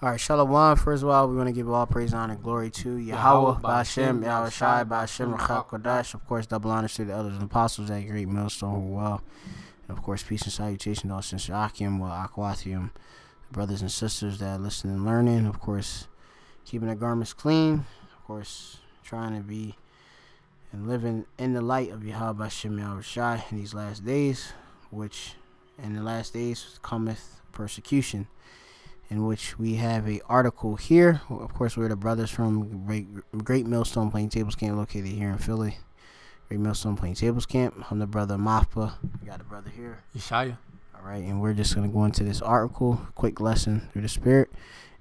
All right, Shalom. First of all, we want to give all praise, honor, and glory to Yahweh, Ba'Shem, Yahweh Shai, Ba'Shem, Rachak Kodash. Of course, double honors to the elders and apostles at Great Millstone who are well. And of course, peace and salutation to all since Akim, Akwathium, brothers and sisters that are listening and learning. Of course, keeping their garments clean. Of course, trying to be and living in the light of Yahweh, Ba'Shem, Yahweh Shai in these last days, which in the last days cometh persecution. In which we have a article here. Of course, we're the brothers from Great Millstone Playing Tables Camp, located here in Philly. Great Millstone Playing Tables Camp. I'm the brother Mafpa. We got a brother here, Yeshaya. All right, and we're just going to go into this article, quick lesson through the Spirit.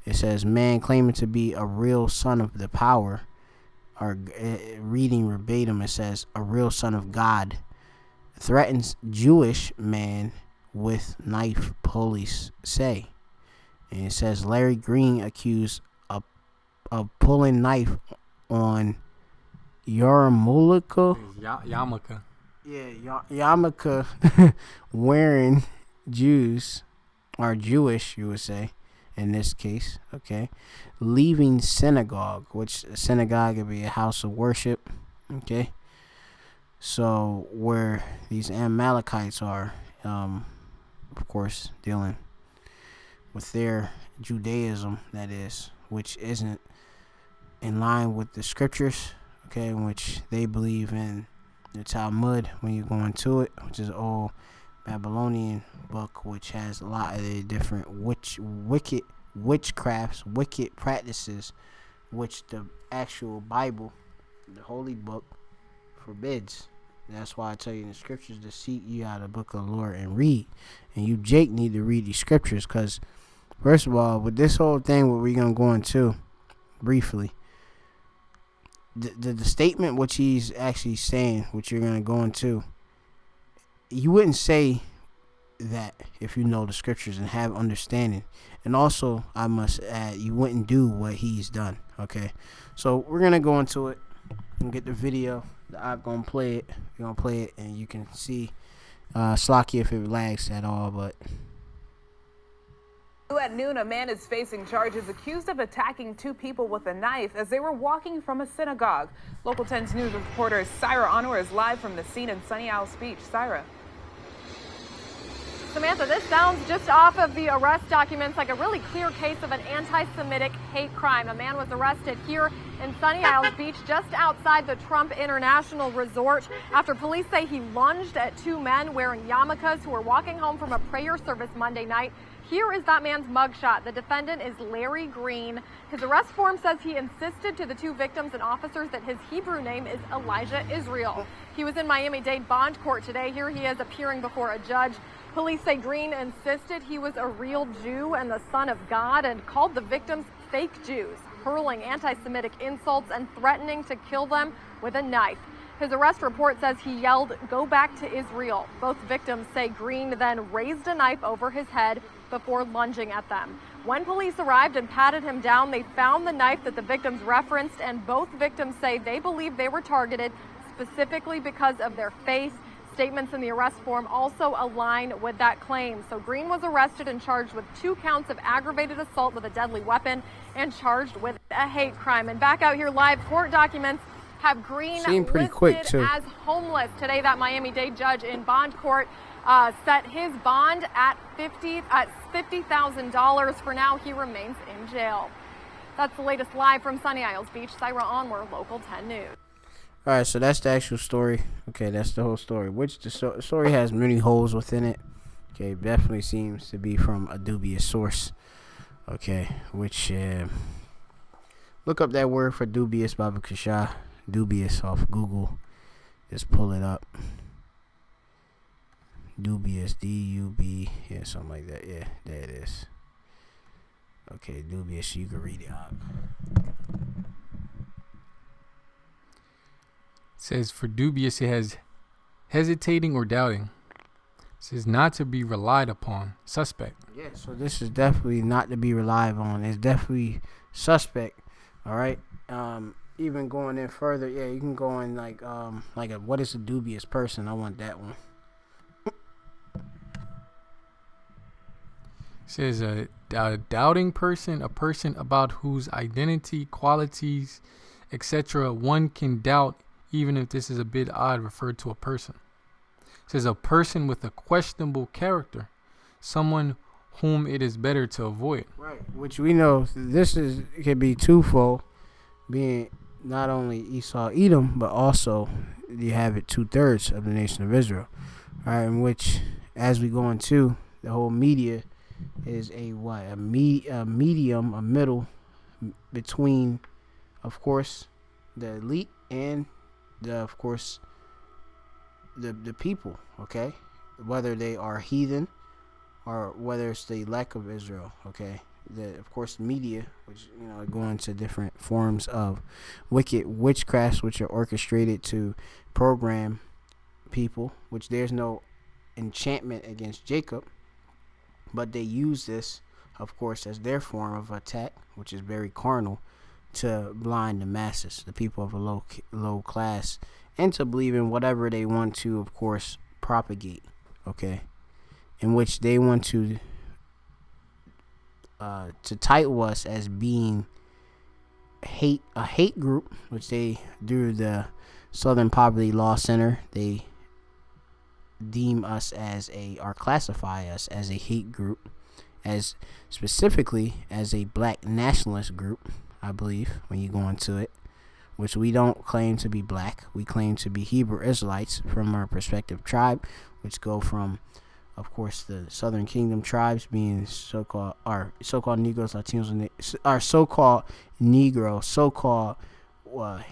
It says, man claiming to be a real son of the power, or reading verbatim, it says, a real son of God, threatens Jewish man with knife, police say. And it says Larry Green accused of pulling knife on Yarmulke. Yarmulke. Yeah, Yarmulke wearing Jews, or Jewish, you would say, in this case, okay, leaving synagogue, which a synagogue could be a house of worship, okay. So where these Amalekites are, of course, dealing with their Judaism, that is, which isn't in line with the scriptures, okay, in which they believe in the Talmud when you go into it, which is an old Babylonian book, which has a lot of the different wicked witchcrafts, wicked practices, which the actual Bible, the holy book, forbids. That's why I tell you in the scriptures to seek ye out of the book of the Lord and read. And you, Jake, need to read these scriptures, because first of all, with this whole thing, what we're going to go into briefly, the statement which he's actually saying, which you're going to go into, you wouldn't say that if you know the scriptures and have understanding. And also, I must add, you wouldn't do what he's done, okay? So we're going to go into it and get the video. I'm going to play it. We're going to play it, and you can see Slocky if it lags at all, but... At noon, a man is facing charges accused of attacking two people with a knife as they were walking from a synagogue. Local 10's news reporter Syra Anwar is live from the scene in Sunny Isles Beach. Syra. Samantha, this sounds just off of the arrest documents like a really clear case of an anti-Semitic hate crime. A man was arrested here in Sunny Isles Beach just outside the Trump International Resort after police say he lunged at two men wearing yarmulkes who were walking home from a prayer service Monday night. Here is that man's mugshot. The defendant is Larry Green. His arrest form says he insisted to the two victims and officers that his Hebrew name is Elijah Israel. He was in Miami-Dade bond court today. Here he is appearing before a judge. Police say Green insisted he was a real Jew and the son of God and called the victims fake Jews, hurling anti-Semitic insults and threatening to kill them with a knife. His arrest report says he yelled, "Go back to Israel." Both victims say Green then raised a knife over his head before lunging at them. When police arrived and patted him down, they found the knife that the victims referenced, and both victims say they believe they were targeted specifically because of their faith. Statements in the arrest form also align with that claim. So Green was arrested and charged with 2 counts of aggravated assault with a deadly weapon and charged with a hate crime. And back out here live, court documents have Green listed as homeless. Today, that Miami-Dade judge in bond court set his bond at $50,000. For now, he remains in jail. That's the latest live from Sunny Isles Beach. Syra Onward, Local 10 News. All right, so that's the actual story. Okay, that's the whole story, which the story has many holes within it. Okay, definitely seems to be from a dubious source. Okay, which look up that word for dubious, Baba Kasha. Dubious off Google. Just pull it up. Dubious, D-U-B, yeah, something like that. Yeah, there it is. Okay, dubious, you can read it out. It says for dubious, it has hesitating or doubting. It says not to be relied upon, suspect. Yeah, so this is definitely not to be relied on. It's definitely suspect. All right. Even going in further, yeah, you can go in like what is a dubious person? I want that one. says a doubting person, a person about whose identity, qualities, etc. one can doubt, even if this is a bit odd, referred to a person. It says a person with a questionable character, someone whom it is better to avoid. Right, which we know this can be twofold, being not only Esau, Edom, but also you have it 2/3 of the nation of Israel. All right, in which, as we go into the whole media, is a medium, a middle between, of course, the elite and of course, the people. Okay, whether they are heathen or whether it's the elect of Israel. Okay, of course, media, which go into different forms of wicked witchcrafts, which are orchestrated to program people. Which there's no enchantment against Jacob, but they use this, of course, as their form of attack, which is very carnal, to blind the masses, the people of a low class, and to believe in whatever they want to, of course, propagate. Okay, in which they want to title us as being a hate group, which they, through the Southern Poverty Law Center, they deem us or classify us as a hate group, as specifically as a black nationalist group, I believe, when you go into it, which we don't claim to be black. We claim to be Hebrew Israelites from our respective tribe, which go from, of course, the Southern Kingdom tribes being so-called Negroes, Latinos, our so-called Negro, so-called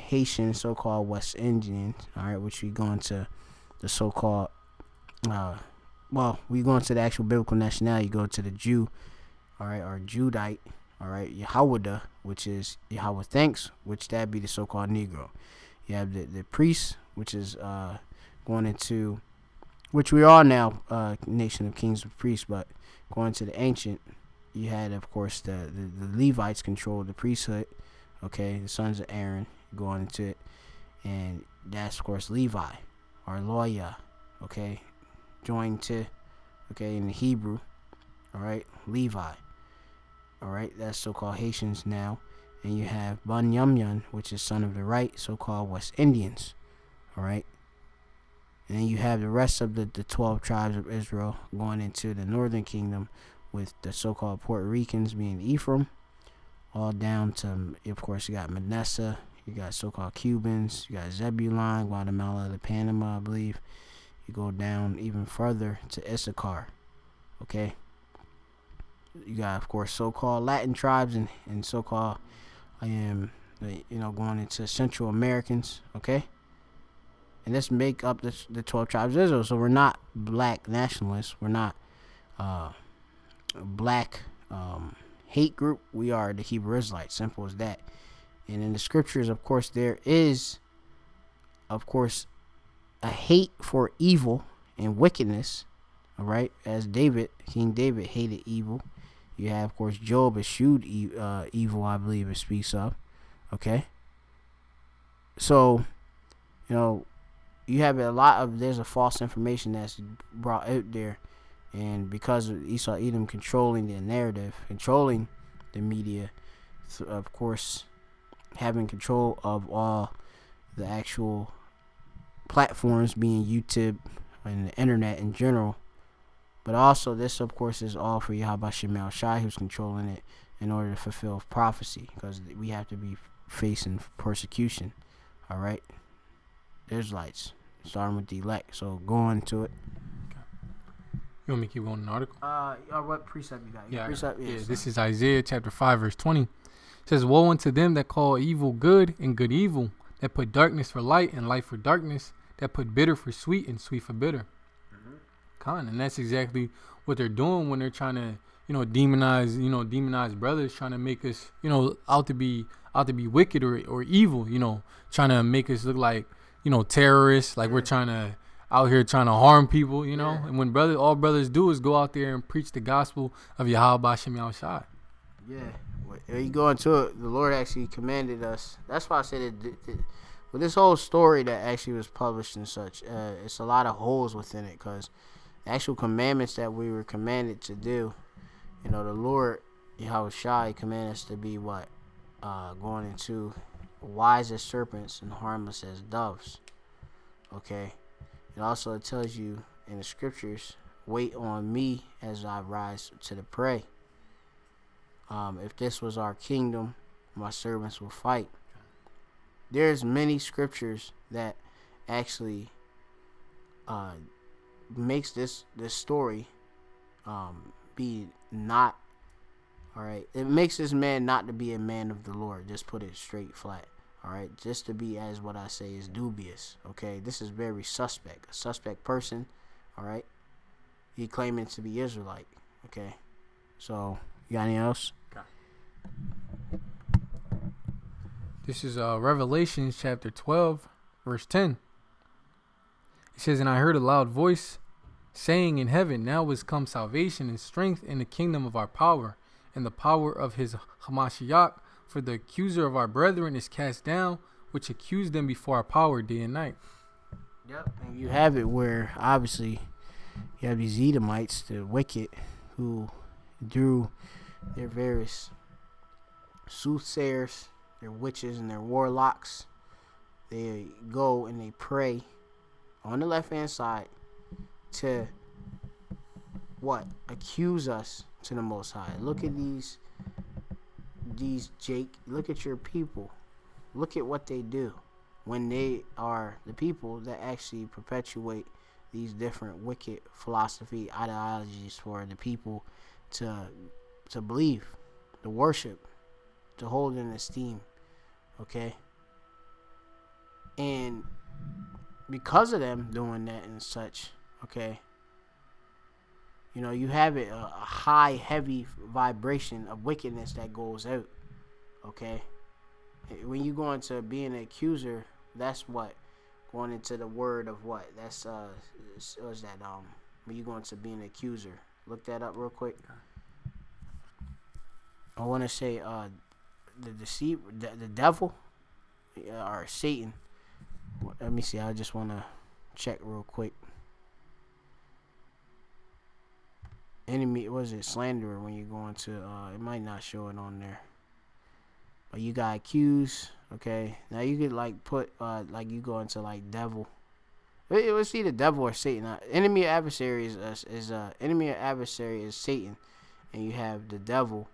Haitian, so-called West Indian, all right, which we go into the so-called, we go into the actual biblical nationality. You go to the Jew, all right, or Judite, all right, Yahweh, which is Yahweh thanks, which that be the so-called Negro. You have the priest, which is going into, which we are now, nation of kings and priests, but going to the ancient, you had, of course, the Levites control the priesthood, okay, the sons of Aaron going into it, and that's, of course, Levi, or Loya, okay, joined to, okay, in the Hebrew, all right, Levi, all right, that's so-called Haitians now, and you have Bunyamyan, which is son of the right, so-called West Indians, all right. And then you have the rest of the 12 tribes of Israel going into the northern kingdom, with the so-called Puerto Ricans being Ephraim, all down to, of course, you got Manasseh, you got so-called Cubans, you got Zebulon, Guatemala, the Panama, I believe. You go down even further to Issachar, okay. You got, of course, so-called Latin tribes and so-called, going into Central Americans, okay. And this make up the 12 tribes of Israel. So we're not black nationalists. We're not black hate group. We are the Hebrew Israelites. Simple as that. And in the scriptures, of course, there is, of course, a hate for evil and wickedness. All right, as King David hated evil. You have, of course, Job eschewed evil, I believe it speaks of. Okay. So, you have there's a false information that's brought out there, and because of Esau Edom controlling the narrative, controlling the media, of course, having control of all the actual platforms, being YouTube and the internet in general, but also this, of course, is all for Yahweh Shemel Shai, who's controlling it in order to fulfill prophecy, because we have to be facing persecution. All right, Israelites, starting with the elect. So going to it. Okay. You want me to keep going in the article? What precept you got? Yeah, precept. Yeah, this is Isaiah chapter 5, verse 20. It says, "Woe unto them that call evil good and good evil, that put darkness for light and light for darkness, that put bitter for sweet and sweet for bitter." And that's exactly what they're doing when they're trying to, demonize brothers, trying to make us, out to be wicked or evil, trying to make us look like, terrorists, like we're out here trying to harm people, And when all brothers do is go out there and preach the gospel of Yahweh Shem Yahushua. Yeah, when you go into it, the Lord actually commanded us. That's why I said with this whole story that actually was published and such, it's a lot of holes within it, because the actual commandments that we were commanded to do You know, the Lord Yahushua command us to be what? Going into wise as serpents and harmless as doves. Okay. It also tells you in the scriptures, wait on me as I rise to the prey. If this was our kingdom, my servants will fight. There's many scriptures that actually makes this story be not all right. It makes this man not to be a man of the Lord. Just put it straight flat. All right, just to be, as what I say, is dubious. Okay, this is very suspect. A suspect person. All right, he claiming to be Israelite. Okay, so you got anything else? This is Revelation chapter 12, verse 10. It says, "And I heard a loud voice saying in heaven, now is come salvation and strength in the kingdom of our power, and the power of his Hamashiach. For the accuser of our brethren is cast down, which accused them before our power day and night." Yep. And you have it where obviously you have these Edomites, the wicked, who through their various soothsayers, their witches and their warlocks, they go and they pray on the left hand side to what? Accuse us to the Most High. Look at these Jake, look at your people. Look at what they do when they are the people that actually perpetuate these different wicked philosophy ideologies for the people to believe, to worship, to hold in esteem. Okay? And because of them doing that and such, okay, you know, you have it a high, heavy vibration of wickedness that goes out. Okay, when you go into being an accuser, that's what going into the word of what? That's what's that? When you go into being an accuser, look that up real quick. I want to say the deceiver, the devil, or Satan. Let me see. I just want to check real quick. Enemy, was it slanderer? When you go into it might not show it on there, but you got accuse. Okay, now you could like put like you go into like devil. It was either devil or Satan. Enemy or adversary is enemy or adversary is Satan, and you have the devil,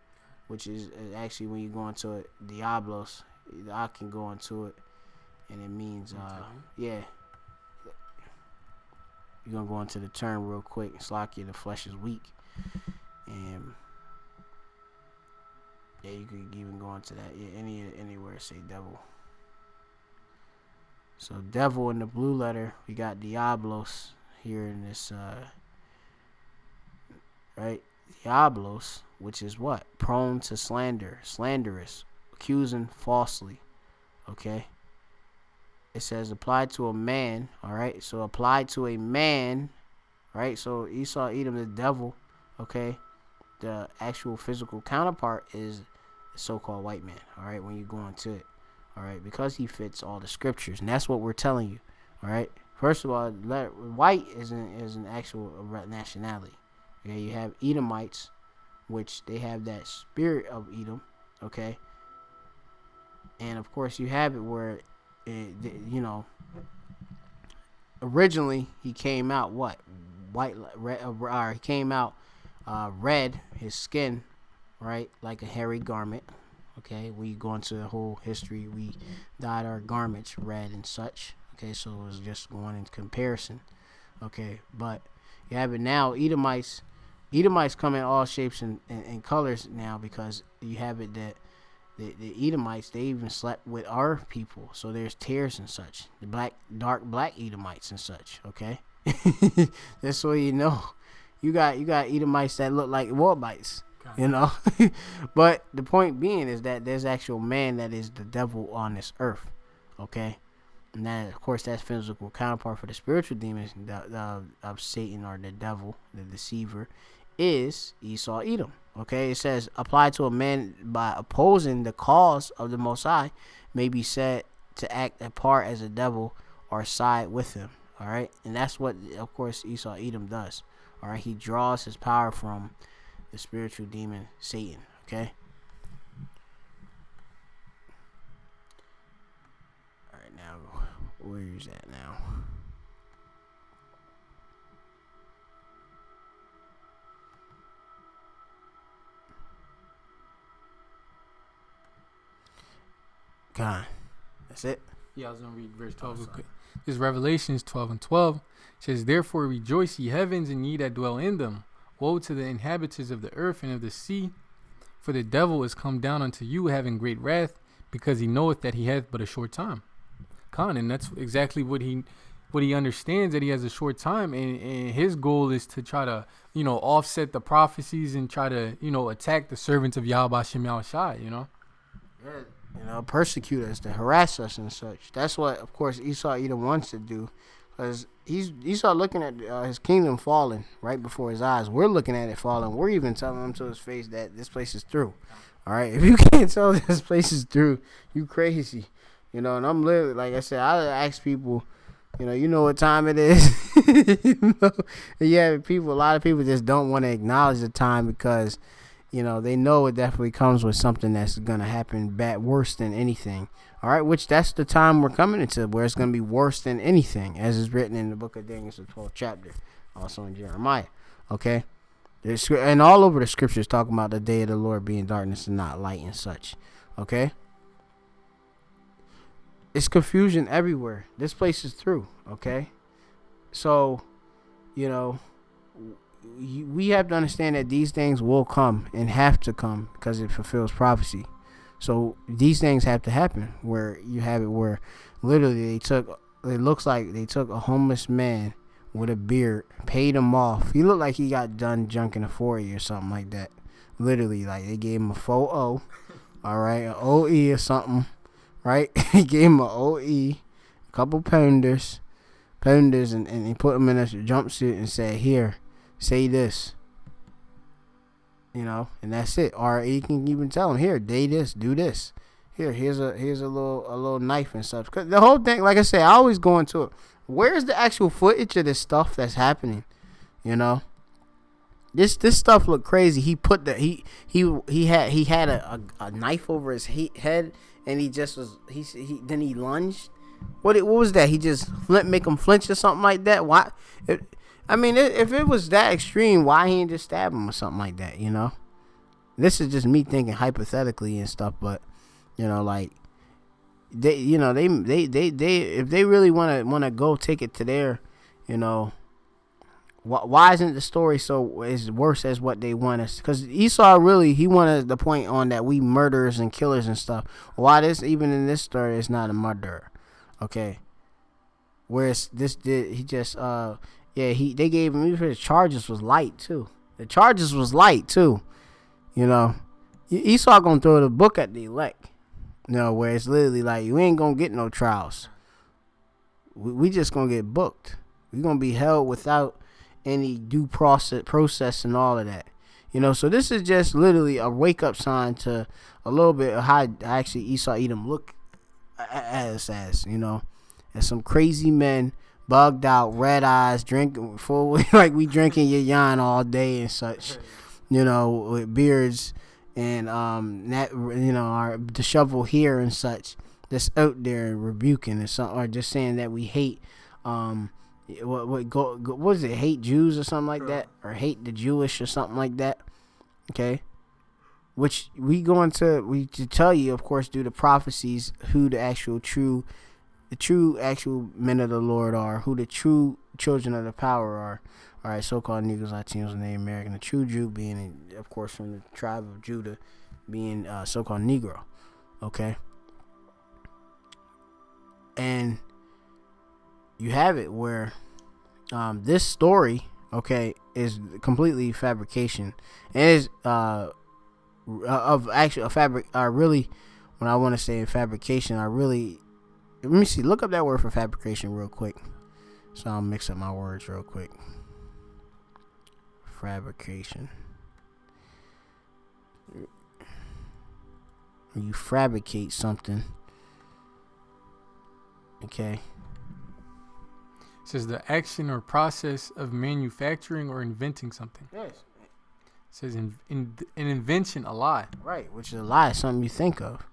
which is actually when you go into it, Diablos. I can go into it, and it means yeah. You're gonna go into the term real quick. It's like the flesh is weak. And yeah, you could even go into that. Yeah, anywhere say devil. So devil in the blue letter, we got Diablos here in this right? Diablos, which is what? Prone to slander, slanderous, accusing falsely. Okay? It says applied to a man, all right? So applied to a man, right? So Esau, Edom, the devil, okay? The actual physical counterpart is the so-called white man, all right? When you go into it, all right? Because he fits all the scriptures, and that's what we're telling you, all right? First of all, white is an actual nationality. Okay, you have Edomites, which they have that spirit of Edom, okay? And of course, you have it where you know, originally he came out what? White, red, or he came out red, his skin, right, like a hairy garment. Okay, we go into the whole history. We dyed our garments red and such. Okay, so it was just going in comparison. Okay, but you have it now. Edomites come in all shapes and colors now, because you have it that the Edomites, they even slept with our people. So there's tears and such. The dark black Edomites and such. Okay, that's so you know. You got Edomites that look like Moabites. You know, but the point being is that there's actual man that is the devil on this earth. Okay, and that, of course, that's physical counterpart for the spiritual demons of Satan, or the devil, the deceiver, is Esau, Edom. Okay, it says applied to a man by opposing the cause of the Most High may be said to act a part as a devil or side with him. All right, and that's what, of course, Esau, Edom does. All right, he draws his power from the spiritual demon Satan. Okay. All right, now where is that now? God, that's it. Yeah, I was gonna read verse 12. This Revelations 12:12 says, "Therefore rejoice, ye heavens, and ye that dwell in them. Woe to the inhabitants of the earth and of the sea, for the devil is come down unto you, having great wrath, because he knoweth that he hath but a short time." And that's exactly what he understands, that he has a short time, and his goal is to try to offset the prophecies and try to attack the servants of Yahweh Shem Yahushai. Persecute us, to harass us and such. That's what, of course, Esau Edom wants to do, because Esau looking at his kingdom falling right before his eyes. We're looking at it falling. We're even telling him to his face that this place is through. All right, if you can't tell this place is through, you crazy. And I'm literally, like I said, I ask people, you know what time it is. Yeah, a lot of people just don't want to acknowledge the time, because they know it definitely comes with something that's going to happen worse than anything. All right, which that's the time we're coming into, where it's going to be worse than anything, as is written in the book of Daniel, the 12th chapter, also in Jeremiah. Okay, and all over the scriptures talking about the day of the Lord being darkness and not light and such. Okay, it's confusion everywhere. This place is through. Okay, so we have to understand that these things will come and have to come, because it fulfills prophecy. So these things have to happen, where you have it where literally it looks like they took a homeless man with a beard, paid him off. He looked like he got done junking a 40 or something like that. Literally, like they gave him a 4-0, all right, an OE or something, right? He gave him an OE, a couple pounders, and he put him in a jumpsuit and said, "Here, say this," and that's it. Or he can even tell him, "Here, day this, do this. Here's a little knife and stuff." Cause the whole thing, like I say, I always go into it. Where's the actual footage of this stuff that's happening? This stuff looked crazy. He put he had a knife over his head, and he just was then he lunged. What was that? He just make him flinch or something like that? Why? If it was that extreme, why he didn't just stab him or something like that? This is just me thinking hypothetically and stuff, but like they if they really want to go take it to their, why isn't the story so as worse as what they want us? Because Esau he wanted the point on that we murderers and killers and stuff. Why even in this story is not a murderer, okay? Whereas they gave him, even the charges was light too. Esau gonna throw the book at the elect. Where it's literally like, you ain't gonna get no trials. We just gonna get booked. We gonna be held without any due process and all of that. So this is just literally a wake up sign to a little bit of how actually Esau Edom look at us as some crazy men, bugged out, red eyes, drinking full like we drinking yayan all day and such, with beards and our disheveled hair and such, that's out there rebuking and something, or just saying that we hate what is it, hate Jews or something like that, or hate the Jewish or something like that. Okay, which we to tell you, of course, due to prophecies, who the true actual men of the Lord are, who the true children of the power are. All right, so-called Negroes, Latinos, and Native American. The true Jew being, of course, from the tribe of Judah, being so-called Negro. Okay, and you have it where this story, okay, is completely fabrication, and is of actual fabric. Really, when I want to say fabrication, let me see. Look up that word for fabrication real quick. So I'll mix up my words real quick. Fabrication. You fabricate something. Okay. It says the action or process of manufacturing or inventing something. Yes. says an invention, a lie. Right, which is a lie, something you think of.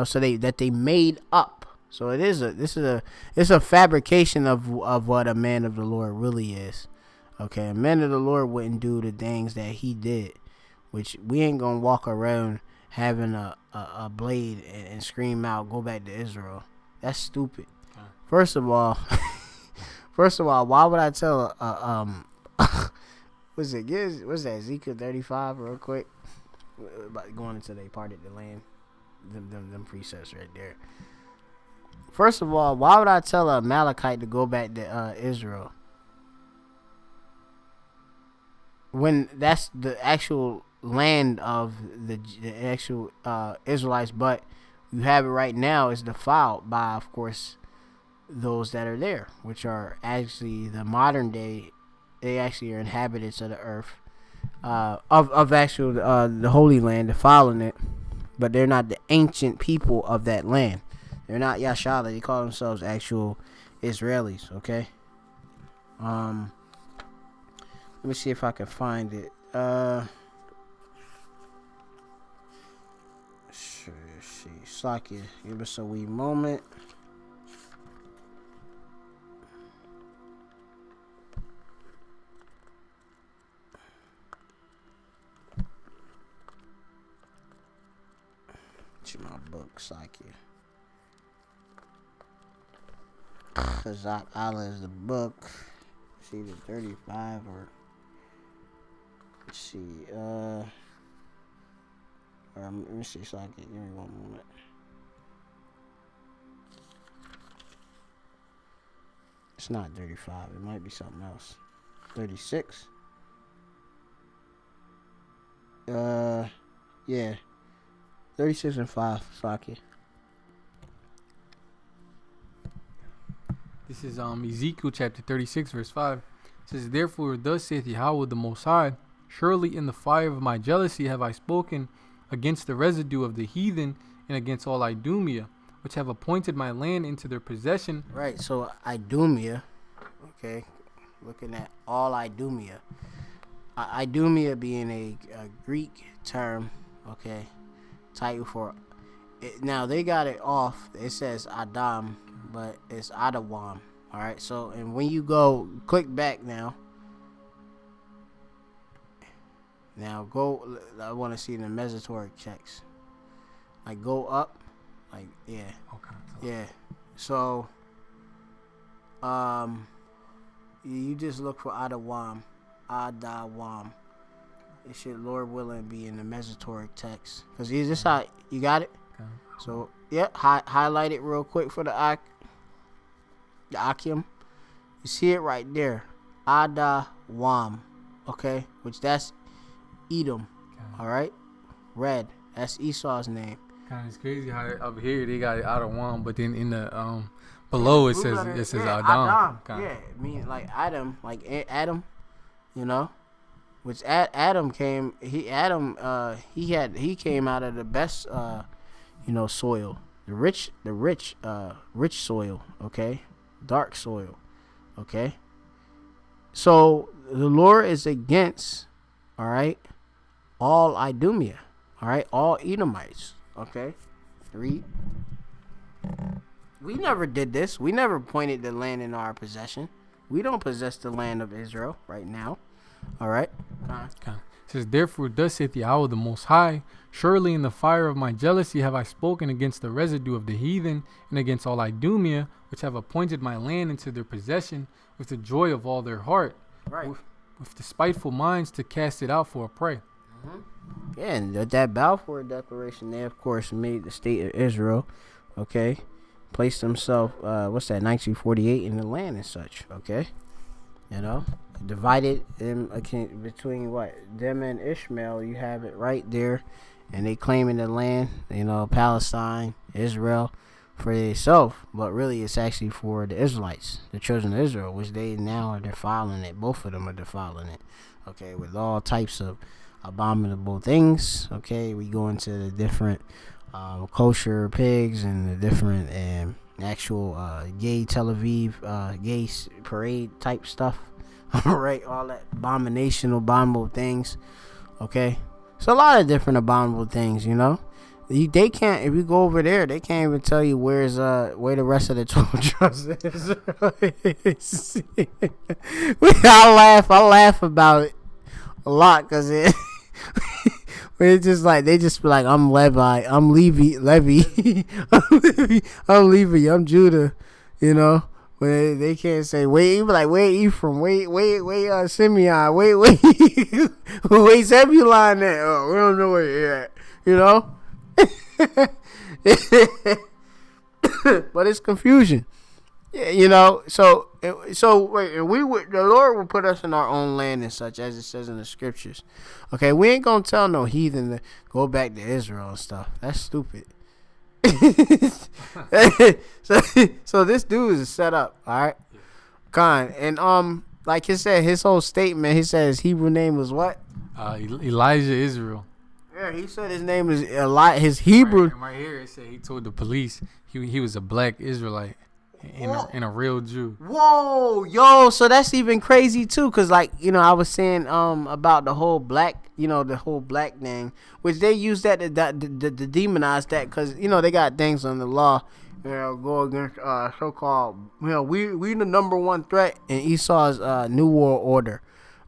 So they made up. So it's a fabrication of what a man of the Lord really is. Okay, a man of the Lord wouldn't do the things that he did, which we ain't gonna walk around having a blade and scream out, "Go back to Israel." That's stupid. First of all, why would I tell what's that Ezekiel 35 real quick about going into they parted the land, them precepts right there. First of all, why would I tell a Amalekite to go back to Israel when that's the actual land of the actual Israelites, but you have it right now is defiled by, of course, those that are there, which are actually the modern day. They actually are inhabitants of the earth, of actual the Holy Land, defiling it, but they're not the ancient people of that land. They're not Yashala. They call themselves actual Israelis. Okay. Let me see if I can find it. See, Slakia, give us a wee moment. To my book, Slakia. Kazak Allah is the book. It's either 35 or let's see. Let me see, Slakia. Give me one moment. It's not 35. It might be something else. 36. Yeah. 36 and 5, Slakia. This is Ezekiel chapter 36, verse 5. It says, "Therefore thus saith Yahweh the Most High, surely in the fire of my jealousy have I spoken against the residue of the heathen and against all Idumea, which have appointed my land into their possession." Right, so Idumea, okay, looking at all Idumea. Idumea being a Greek term, okay, title for it. Now they got it off. It says Adam, but it's Adawam. All right. So, and when you go click back now go. I want to see the Mesotoric text. Like go up. Like yeah. Okay. Yeah. So, you just look for Adawam. It should, Lord willing, be in the Mesotoric text. Because is this how you got it? Okay. So, yeah, highlight it real quick for the Akim. You see it right there. Adawam. Okay? Which that's Edom. Okay. Alright? Red. That's Esau's name. Kind of, it's crazy how up here they got it out of one, but then in the below it says Adam. Yeah, mean like Adam, you know. Which Adam came he came out of the best soil. The rich soil, okay? Dark soil. Okay? So the Lord is against, all right, all Idumea, all right, all Edomites. Okay? Read. We never did this. We never pointed the land in our possession. We don't possess the land of Israel right now. All right. Okay. It says, "Therefore thus saith Yahweh the Most High, surely in the fire of my jealousy have I spoken against the residue of the heathen and against all Idumea, which have appointed my land into their possession with the joy of all their heart, Right. with the spiteful minds to cast it out for a prey." Yeah, and that Balfour Declaration, they of course made the state of Israel, okay, placed themselves, 1948 in the land and such, okay, divided them between them and Ishmael. You have it right there, and they claiming the land, Palestine, Israel, for themselves, but really it's actually for the Israelites, the children of Israel, which they now are defiling it. Both of them are defiling it, okay, with all types of abominable things. Okay, we go into the different kosher pigs and the different actual gay Tel Aviv gay parade type stuff. All right, all that abominable things. Okay, it's a lot of different abominable things. They can't. If you go over there, they can't even tell you where the rest of the 12 tribes is. I laugh about it a lot because it's just like they just be like, I'm Levi, I'm Levi, I'm Levi, I'm Judah, When they can't say wait, you be like wait Ephraim, wait Simeon, wait wait Zebulon at. Oh, we don't know where you're at, but it's confusion. So wait, and the Lord will put us in our own land and such, as it says in the scriptures. Okay, we ain't gonna tell no heathen to go back to Israel and stuff. That's stupid. so this dude is set up, all right, and like he said, his whole statement, he said his Hebrew name was what? Elijah Israel. Yeah, he said his name is his Hebrew. Right here it said he told the police he was a black Israelite and a real Jew. Whoa, yo, so that's even crazy too, cause like I was saying about the whole black thing, which they use that to demonize that, cause they got things on the law, go against so-called we the number one threat in Esau's new world order.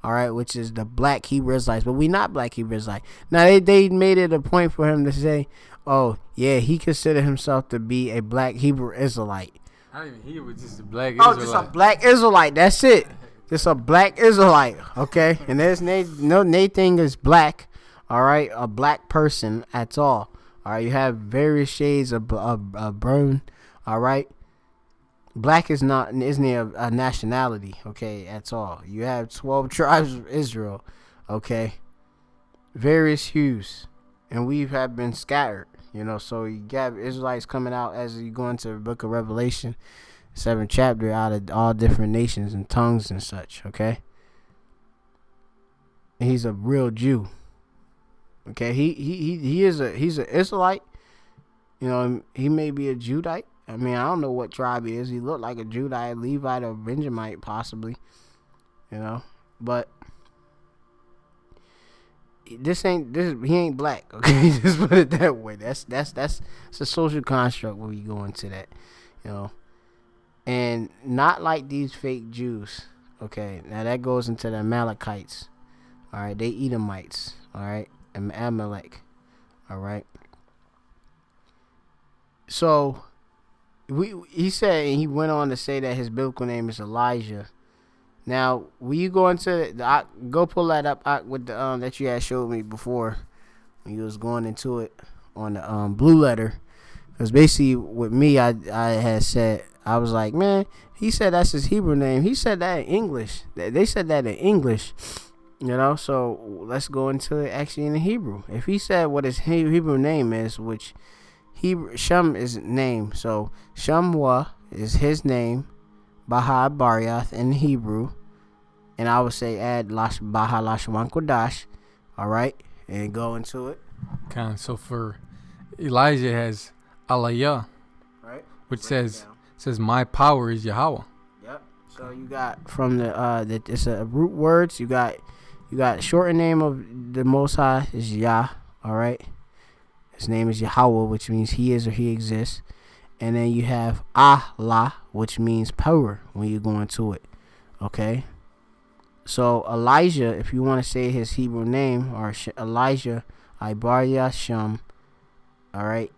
All right, which is the black Hebrew Israelites, but we not black Hebrew Israelites. Now they made it a point for him to say, oh yeah, he considered himself to be a black Hebrew Israelite. Not even Hebrew, just a black Israelite. Oh, just a black Israelite. That's it. Just a black Israelite. Okay, and there's no thing is black. All right, a black person at all. All right, you have various shades of brown. All right. Black isn't a nationality, okay, at all. You have 12 tribes of Israel, okay, various hues, and we have been scattered, so you got Israelites coming out as you go into the book of Revelation, 7th chapter, out of all different nations and tongues and such, okay. And he's a real Jew, okay. He's an Israelite, he may be a Judite. I mean, I don't know what tribe he is. He looked like a Judite, Levite, or Benjamite, possibly. But he ain't black. Okay, just put it that way. That's a social construct when you go into that, and not like these fake Jews. Okay, now that goes into the Amalekites. All right, they Edomites. All right, and Amalek. All right, so. He said, and he went on to say that his biblical name is Elijah. Now, when you go into go pull that up with the that you had showed me before when you was going into it on the blue letter, because basically with me, I had said, I was like, man, he said that's his Hebrew name. He said that in English. They said that in English, So let's go into it actually in the Hebrew. If he said what his Hebrew name is, which Shem is name, so Shemwa is his name, Baha Baryath in Hebrew, and I would say add Baha Lashwan Kodash, all right, and go into it. Okay, so for Elijah has Aliyah, right, which says my power is Yahweh. Yep. So you got from the it's a root words. You got shortened name of the Most High is Yah, all right. His name is Yahweh, which means he is or he exists. And then you have Allah, which means power when you go into it. Okay? So Elijah, if you want to say his Hebrew name, or Elijah, Ibaria Shem, all right?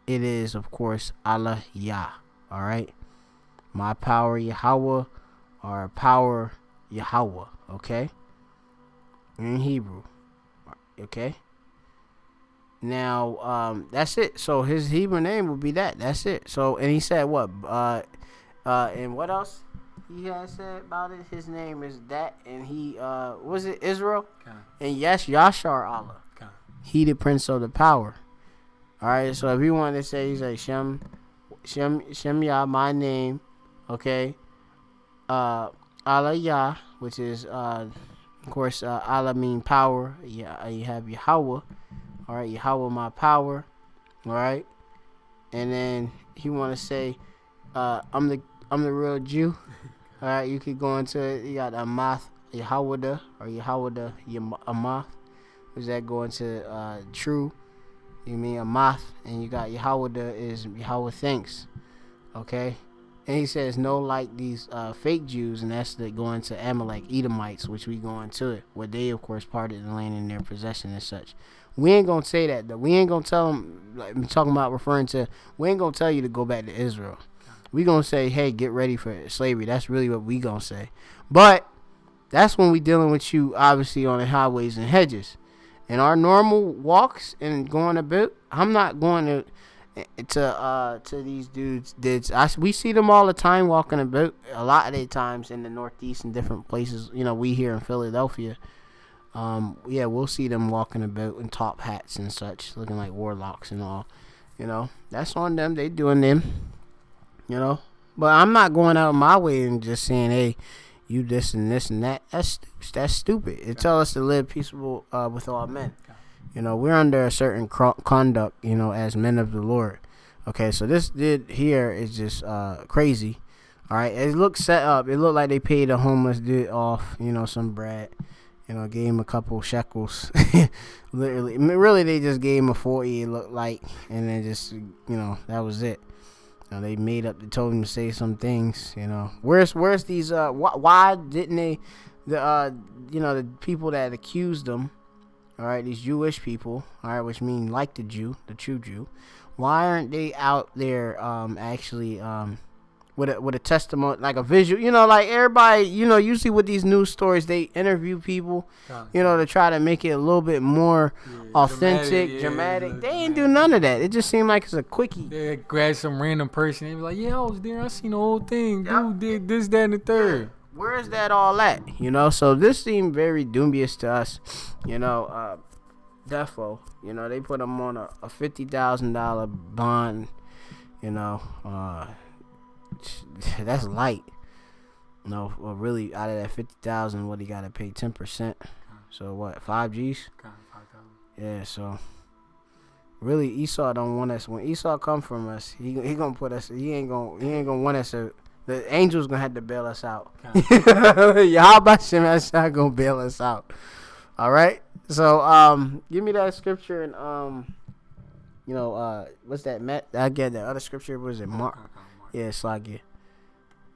It is, of course, Allah Yah, all right? My power Yahweh, or power Yahweh, okay? In Hebrew, okay? Now, that's it. So his Hebrew name would be that. That's it. So, and he said what? And what else he had said about it? His name is that, and he, was it Israel? Okay. And yes, Yashar Allah. Okay. He the Prince of the Power. All right. So if you want to say, he's like Shem Yah, my name. Okay. Allah Yah, which is, of course, Allah mean power. Yeah, you have Yahweh. All right, Yahweh, my power. All right, and then he want to say, I'm the real Jew. All right, you could go into it. You got Amath Yahweh or Yahweh Amath. was that going to true. You mean Amath, and you got Yahweh is Yahweh thanks. Okay? And he says no like these fake Jews, and that's the going to Amalek, Edomites, which we go into it, where they of course parted the land in their possession and such. We ain't gonna say that though. We ain't gonna tell them. Like I'm talking about referring to. We ain't gonna tell you to go back to Israel. We gonna say, hey, get ready for slavery. That's really what we gonna say. But that's when we dealing with you, obviously, on the highways and hedges. In our normal walks and going about, I'm not going to these dudes. We see them all the time walking about. A lot of the times in the Northeast and different places. You know, we here in Philadelphia. Yeah, we'll see them walking about in top hats and such, looking like warlocks and all. You know, that's on them. They doing them. You know, but I'm not going out of my way and just saying, hey, you this and this and that. That's stupid. It tells us to live peaceable with all men. You know, we're under a certain conduct, you know, as men of the Lord. Okay, so this here is just crazy. All right, it looks set up. It looked like they paid a homeless dude off, you know, some bread. You know, gave him a couple shekels. Literally, I mean, really, they just gave him a 40. It looked like, and then just, you know, that was it. You know, they made up. They told him to say some things. You know, where's these? Why didn't they? You know, the people that accused them. All right, these Jewish people. All right, which mean like the Jew, the true Jew. Why aren't they out there actually with a testimony, like a visual? You know, like everybody. You know, usually with these news stories, they interview people. You know, to try to make it a little bit more authentic, dramatic. They ain't do none of that. It just seemed like it's a quickie. They grab some random person and be like, "Yeah, I was there. I seen the whole thing. Dude did this, that, and the third." Where is that all at? You know, so this seemed very dubious to us. You know, defo. You know, they put them on a $50,000 bond. You know, that's light. No, well, really, out of that 50,000, what he got to pay 10%. So what? 5 G's. Yeah. So really, Esau don't want us. When Esau come from us, he gonna put us. He ain't gonna want us to. The angels gonna have to bail us out. Yahweh Shem's not gonna bail us out. All right. So give me that scripture and you know what's that? I get that other scripture. Was it Mark? Yeah, Slagia.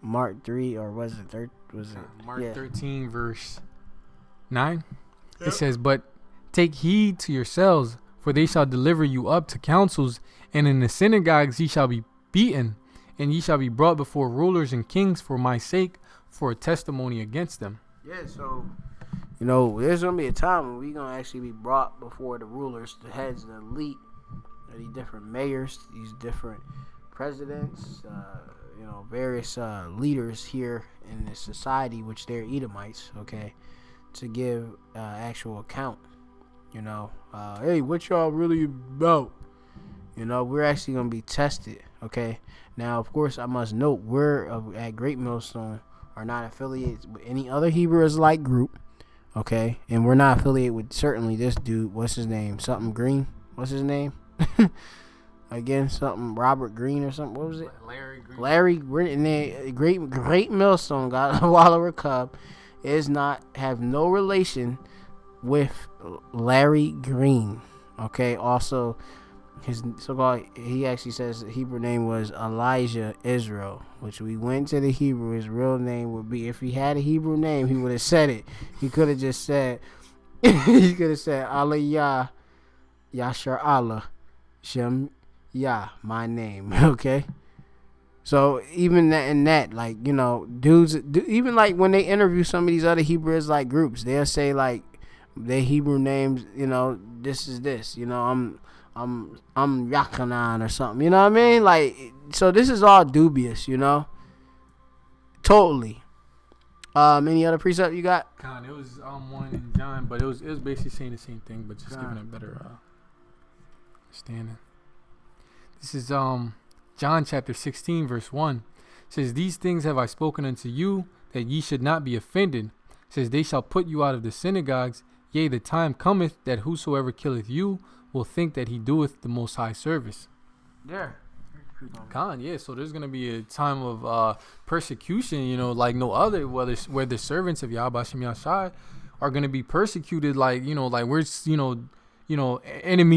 Mark 3 or was it third? Was it Mark 13 verse 9? Yep. It says, "But take heed to yourselves, for they shall deliver you up to councils, and in the synagogues ye shall be beaten, and ye shall be brought before rulers and kings for my sake, for a testimony against them." Yeah, so you know, there's gonna be a time when we gonna actually be brought before the rulers, the heads, the elite, these different mayors, these different presidents, you know, various leaders here in this society, which they're Edomites, okay, to give actual account. You know, hey, what y'all really about? You know, we're actually gonna be tested. Okay. Now, of course, I must note we're at Great Millstone are not affiliated with any other Hebrew Israelite group. Okay, and we're not affiliated with certainly this dude. What's his name? Something Green. What's his name? Again, something Robert Green or something. What was it? Larry Green. Larry. We're in there. Great Millstone. God, Wallower Cub is not have no relation with Larry Green. Okay. Also, his so-called, he actually says the Hebrew name was Elijah Israel, which we went to the Hebrew. His real name would be, if he had a Hebrew name, he would have said it. He could have just said, he could have said Allah Yashar Allah Shem Yah, my name. Okay. So even that and that, like, you know, dudes, even like when they interview some of these other Hebrew Israelite groups, they'll say like their Hebrew names, you know, this is this, you know, I'm Yakanan or something, you know what I mean? Like, so this is all dubious, you know? Totally. Any other precept you got? It was one in John, but it was basically saying the same thing, but just giving a better understanding. This is John chapter 16 verse 1. It says, "These things have I spoken unto you, that ye should not be offended." It says, "They shall put you out of the synagogues. Yea, the time cometh that whosoever killeth you will think that he doeth the Most High service." Yeah. Yeah. So there's gonna be a time of persecution, you know, like no other, whether servants of Yahweh Shem Yahshai are gonna be persecuted. Like like we're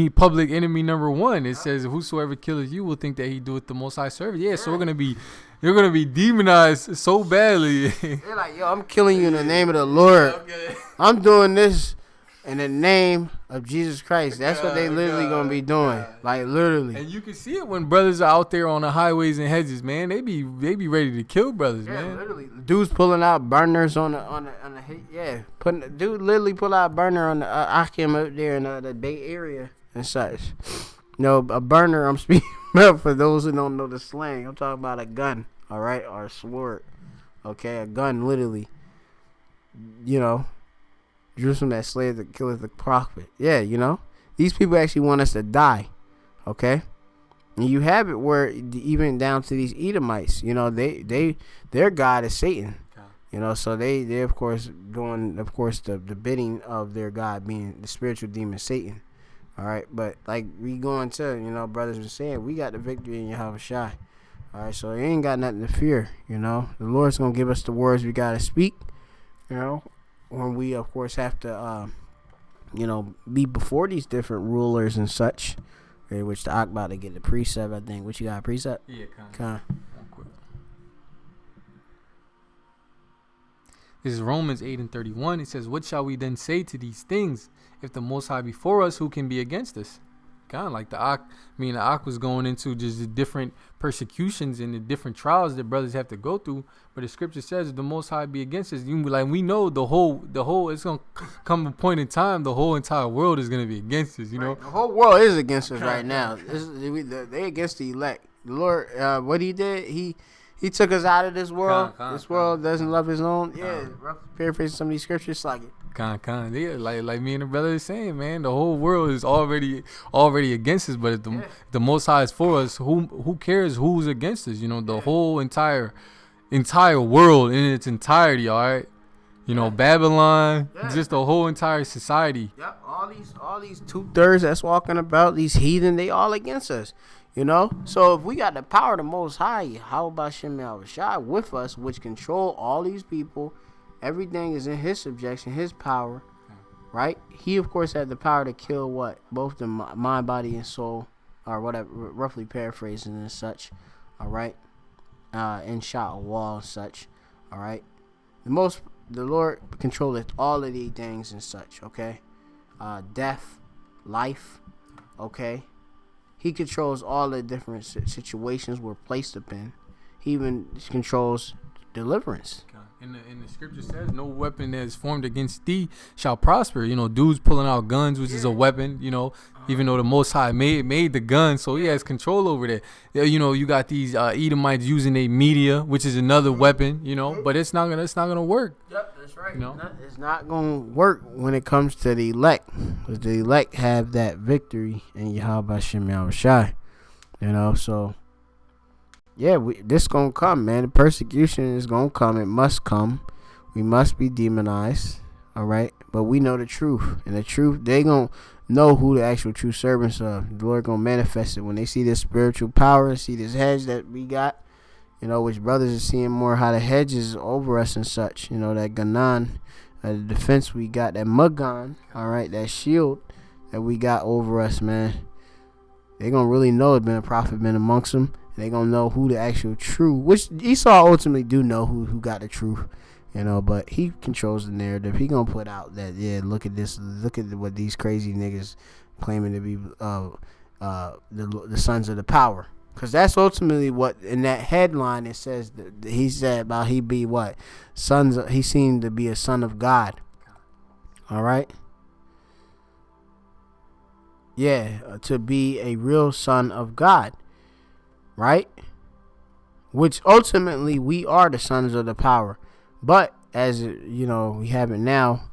public enemy number one. It says, "Whosoever killeth you will think that he doeth the Most High service." Yeah, so you're gonna be demonized so badly. They're like, yo, I'm killing you in the name of the Lord. Okay. I'm doing this in the name of Jesus Christ. That's what they literally gonna be doing. Like literally. And you can see it when brothers are out there on the highways and hedges, man. They be ready to kill brothers, man. Literally. Dudes pulling out burners on the dude literally pull out a burner on the Accuse out there in the Bay Area and such. A burner I'm speaking about for those who don't know the slang. I'm talking about a gun, all right, or a sword. Okay, a gun literally. Jerusalem that slayeth that killeth the prophet. Yeah, these people actually want us to die. Okay, and you have it where even down to these Edomites, their god is Satan. So they of course doing the bidding of their god being the spiritual demon Satan. All right, but like we going to brothers were saying, we got the victory in Yahweh Shai. All right, so you ain't got nothing to fear. The Lord's gonna give us the words we gotta speak. When we of course have to be before these different rulers and such, which the Ak about to get the precept. I think. What you got, a precept? Yeah, kind. This is Romans 8:31. It says, "What shall we then say to these things? If the Most High be for us, who can be against us?" Kind of like the Ak was going into just the different persecutions and the different trials that brothers have to go through. But the scripture says, if the Most High be against us, we know the whole. It's gonna come a point in time, the whole entire world is gonna be against us. Right. The whole world is against us right now. They against the elect. The Lord, what He did, He took us out of this world. This world doesn't love His own. Yeah, paraphrasing some of these scriptures, like it. Yeah, like me and the brother is saying, man, the whole world is already against us. But if the Most High is for us, who cares who's against us? The whole entire world in its entirety. All right, Babylon, just the whole entire society. Yep, all these 2/3 that's walking about, these heathen, they all against us. So if we got the power of the Most High, how about Shem Shai with us, which control all these people? Everything is in His subjection, His power, right? He, of course, had the power to kill both the mind, body, and soul, or whatever, roughly paraphrasing and such, all right? And shot a wall and such, all right? The Lord controlleth all of these things and such, okay? Death, life, okay? He controls all the different situations we're placed up in. He even controls deliverance. And the scripture says, "No weapon that is formed against thee shall prosper." Dudes pulling out guns, which is a weapon. Even though the Most High made the gun, so He has control over that. You got these Edomites using their media, which is another weapon. But it's not gonna work. Yep, that's right. It's not gonna work when it comes to the elect, because the elect have that victory in Yahweh Shem Yahushai. So. Yeah, this gonna come, man. The persecution is gonna come. It must come. We must be demonized, all right? But we know the truth, and the truth, they gonna know who the actual true servants are. The Lord gonna manifest it when they see this spiritual power, see this hedge that we got. Which brothers are seeing more how the hedge is over us and such. That Ganan, the defense we got, that Magan, all right, that shield that we got over us, man. They gonna really know it's been a prophet been amongst them. They gonna know who the actual true, which Esau ultimately do know who got the truth, but he controls the narrative. He gonna put out that, look at this, look at what these crazy niggas claiming to be the sons of the power, because that's ultimately what in that headline it says that he said about he be what sons. He seemed to be a son of God. All right. Yeah, to be a real son of God. Right? Which ultimately we are the sons of the power. But as we have it now,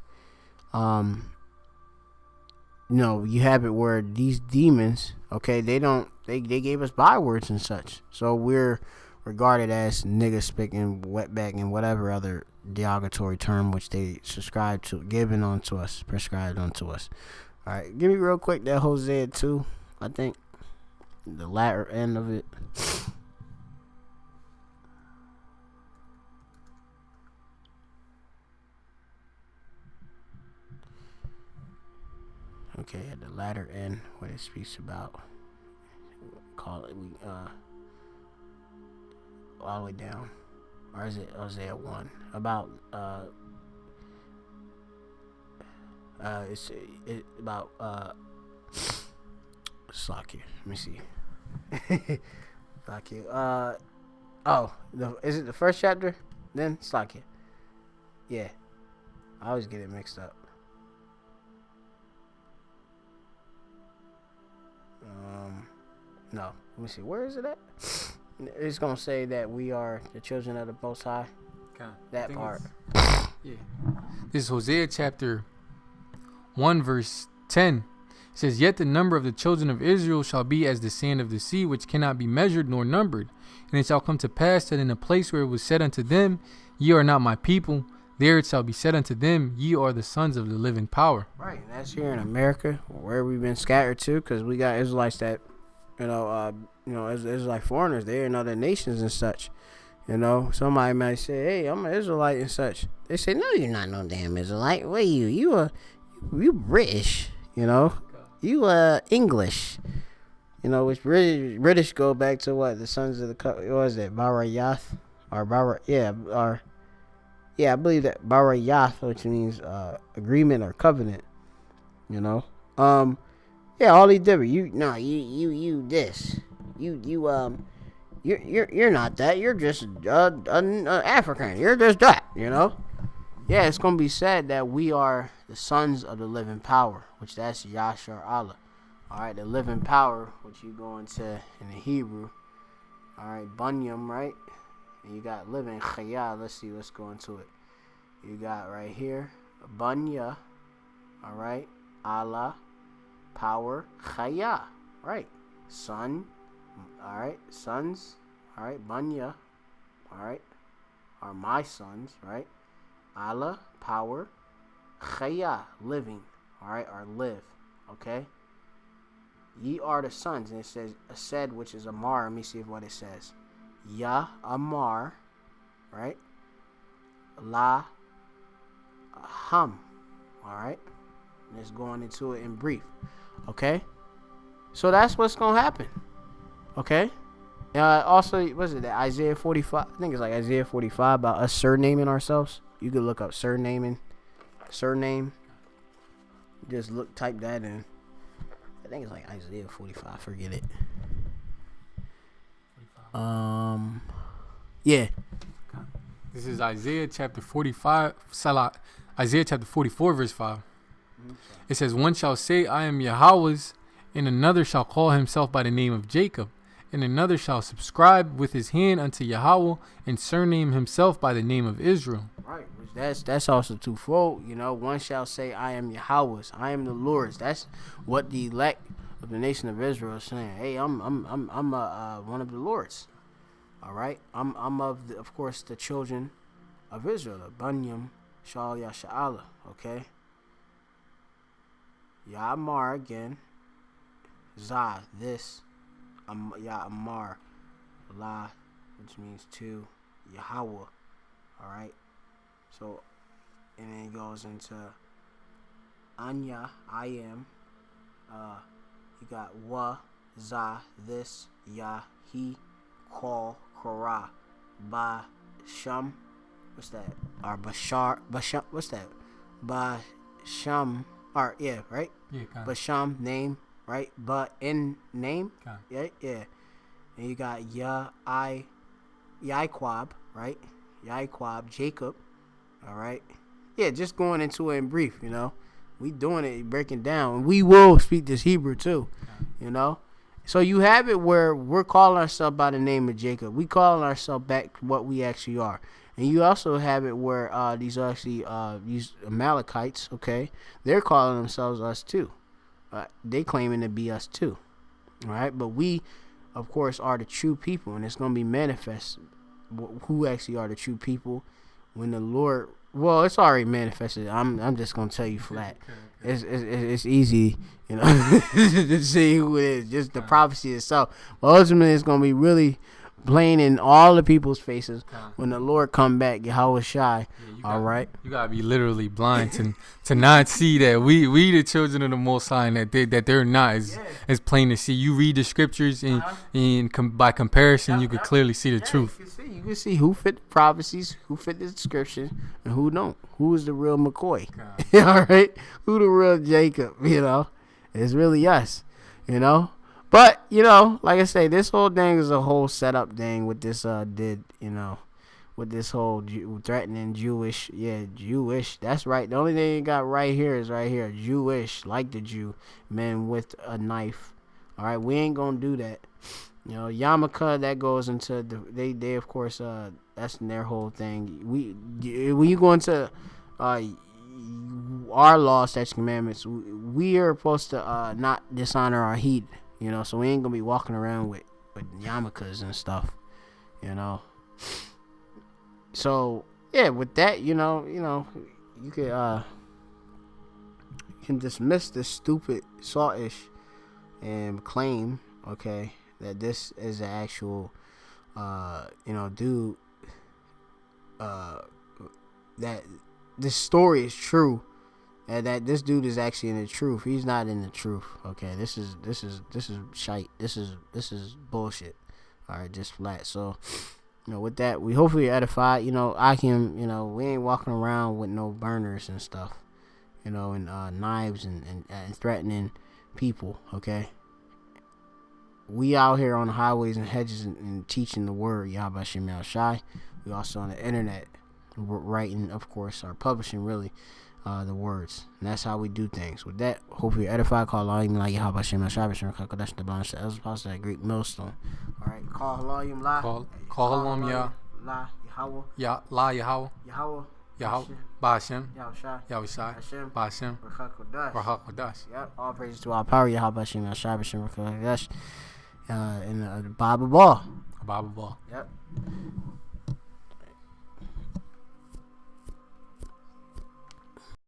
you have it where these demons, okay, they gave us bywords and such. So we're regarded as niggas speaking, wetback, and whatever other derogatory term which they subscribe to, prescribed unto us. All right, give me real quick that Hosea 2, I think. The latter end of it. Okay, at the latter end, what it speaks about, call it all the way down, or is it Hosea 1 about it's about Slack here. Let me see. Slack here. Is it the first chapter? Then Slack here. Yeah, I always get it mixed up. No. Let me see. Where is it at? It's gonna say that we are the children of the Most High. Okay. That part. Yeah. This is Hosea chapter 1 verse 10. It says, "Yet the number of the children of Israel shall be as the sand of the sea, which cannot be measured nor numbered. And it shall come to pass that in the place where it was said unto them, Ye are not my people, there it shall be said unto them, Ye are the sons of the living power." Right, and that's here in America, where we've been scattered to, because we got Israelites that, Israelite foreigners there in other nations and such. Somebody might say, "Hey, I'm an Israelite" and such. They say, "No, you're not no damn Israelite. What are you? You British. You English. Which British go back to what the sons of the what was it, Barayath or I believe that Barayath, which means agreement or covenant. All these different. You this. You're not that. You're just an African. You're just that. Yeah, it's gonna be said that we are the sons of the living power, which that's Yashar Allah. All right, the living power, which you go into in the Hebrew. All right, Bunyam, right? And you got living Chaya. Let's see. Let's go into it. You got right here Bunya. All right, Allah, power, Chaya. Right, son. All right, sons. All right, Bunya. All right, are my sons. Right, Allah, power, Chaya, living. All right, or live. Okay. Ye are the sons, and it says said, which is Amar. Let me see what it says. Ya Amar, right? La Ham. All right. And it's going into it in brief. Okay. So that's what's gonna happen. Okay. Also, was it that Isaiah 45? I think it's like Isaiah 45 about us surnaming ourselves. You could look up surname. Just type that in. I think it's like Isaiah 45. Forget it. 45. Yeah. This is Isaiah chapter 45. Isaiah chapter 44 verse 5. It says, "One shall say, I am Yahweh's, and another shall call himself by the name of Jacob, and another shall subscribe with his hand unto Yahweh, and surname himself by the name of Israel." Right. That's also twofold. One shall say, "I am Yahweh's, I am the Lord's." That's what the elect of the nation of Israel is saying. Hey, I'm one of the Lord's. All right. I'm of course the children of Israel. The Bunyam Shal Yasha'Allah. Okay. Ya'amar again. Zah, this. Ya'amar. La, which means to Yahweh. Alright. So, and then it goes into Anya, I am. You got Wa, Zah, this, Ya, he, call, Korah, Ba, Sham. What's that? Or Bashar, what's that? Basham. Or, yeah, right? Yeah, Basham, name, right? But in name. Yeah. And you got Yaiquab, right? Yaiquab, Jacob. All right. Yeah, just going into it in brief, We doing it, breaking down. We will speak this Hebrew too, So you have it where we're calling ourselves by the name of Jacob. We calling ourselves back what we actually are. And you also have it where these Amalekites, okay, they're calling themselves us too. They claiming to be us too. All right. But we, of course, are the true people, and it's going to be manifest who actually are the true people when the Lord. Well, it's already manifested. I'm just gonna tell you flat. It's easy, to see who it is. Just the prophecy itself. But ultimately, it's gonna be really plain in all the people's faces when the Lord come back, Yahweh Shai. All right. You gotta be literally blind to not see that we the children of the Most High, and that they're not as plain to see. You read the scriptures and by comparison, you could clearly see the truth. You can see who fit the prophecies, who fit the description, and who don't. Who is the real McCoy? All right. Who the real Jacob? You know, it's really us. You know. But, you know, like I say, this whole thing is a whole setup thing with this, with this whole threatening Jewish. Yeah, Jewish. That's right. The only thing you got right here is right here. Jewish, like the Jew, men with a knife. All right, we ain't going to do that. You know, yarmulke, that goes into, they of course, that's their whole thing. When you go into our law, statutes, commandments, we are supposed to not dishonor our heat. You know, so we ain't gonna be walking around with yarmulkes and stuff. You know. So yeah, with that, you can dismiss this stupid saltish and claim, okay, that this is an actual, dude. That this story is true. And that this dude is actually in the truth. He's not in the truth. Okay, this is shite. This is bullshit. All right, just flat. So, with that, we hopefully edified. I can. We ain't walking around with no burners and stuff. And knives and threatening people. Okay. We out here on the highways and hedges and teaching the word Yahweh Shem Yahweh Shai. We also on the internet writing, of course, or publishing really. The words, and that's how we do things. With that, hopefully edify. Call Allah, like Yahweh Shem Shabbos, and Kakodesh the Blind, as opposed to that Greek millstone. All right, call Allah, La. Call Allah, La Yahweh. La Yahweh. Yahweh. Ba'ashem. Yahweh Shai. Ba'ashem. Rahakodash. Yep. All praises to our power, Yahweh Shem Shabbos, and Kakodesh. In the Bible ball. Bible ball. Yep.